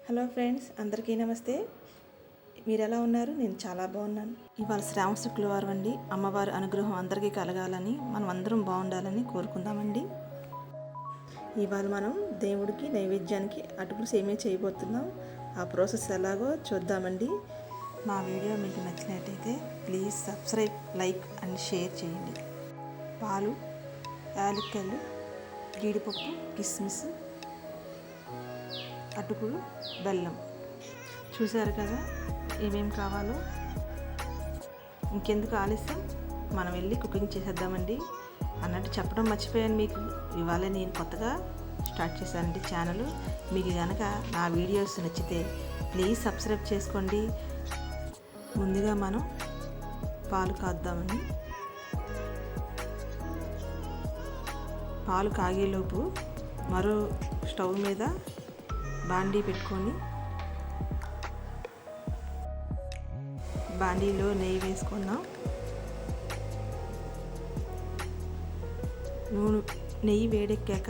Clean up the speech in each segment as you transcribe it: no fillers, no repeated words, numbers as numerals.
Hello friends, అందరికీ నమస్తే. మీరు ఎలా ఉన్నారు? నేను చాలా బాగున్నాను. ఇవాళ శ్రావణ శుక్రవారం అండి. అమ్మవారి అనుగ్రహం అందరికీ కలగాలని, మనం అందరం బాగుండాలని కోరుకుందామండి. ఇవాళ మనం దేవుడికి నైవేద్యానికి అటుకులు సేమియా చేయబోతున్నాం. ఆ ప్రాసెస్ ఎలాగో చూద్దామండి. మా వీడియో మీకు నచ్చినట్టయితే please subscribe, like and share చేయండి. పాలు, యాలక్కాయలు, జీడిపప్పు, కిస్మిస్, అటుకులు, బెల్లం. చూసారు కదా ఏమేమి కావాలో. ఇంకెందుకు ఆలస్యం, మనం వెళ్ళి కుకింగ్ చేసేద్దామండి. అన్నట్టు చెప్పడం మర్చిపోయాను మీకు. ఇవాళ నేను కొత్తగా స్టార్ట్ చేశానండి ఛానల్. మీకు కనుక నా వీడియోస్ నచ్చితే ప్లీజ్ సబ్స్క్రైబ్ చేసుకోండి. ముందుగా మనం పాలు కాద్దామని. పాలు కాగేలోపు మరో స్టవ్ మీద బాండీ పెట్టుకొని బాండీలో నెయ్యి వేసుకుందాం. నెయ్యి వేడెక్కాక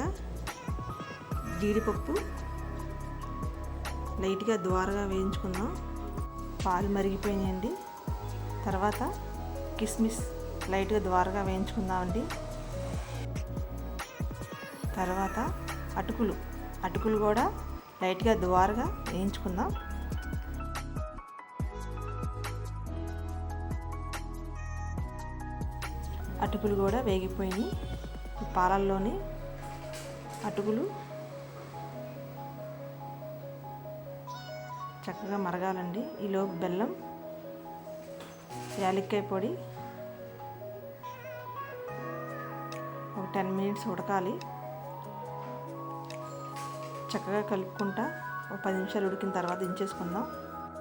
జీడిపప్పు లైట్గా ద్వారగా వేయించుకుందాం. పాలు మరిగిపోయినాయండి. తర్వాత కిస్మిస్ లైట్గా ద్వారగా వేయించుకుందామండి. తర్వాత అటుకులు కూడా లైట్గా ద్వారగా వేయించుకుందాం. అటుకులు కూడా వేగిపోయినాయి. పాలల్లోని అటుకులు చక్కగా మరగాలండి. ఈలోపు బెల్లం, యాలక్కాయ పొడి ఒక 10 మినిట్స్ ఉడకాలి. చక్కగా కలుపుకుంటా ఒక 10 నిమిషాలు ఉడికిన తర్వాత దించేసుకుందాం.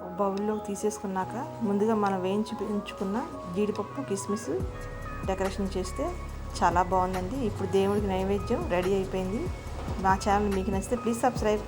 ఒక బౌల్లోకి తీసేసుకున్నాక ముందుగా మనం వేయించుకున్న జీడిపప్పు, కిస్మిస్ డెకరేషన్ చేస్తే చాలా బాగుందండి. ఇప్పుడు దేవుడికి నైవేద్యం రెడీ అయిపోయింది. మా ఛానల్ మీకు నచ్చితే ప్లీజ్ సబ్స్క్రైబ్.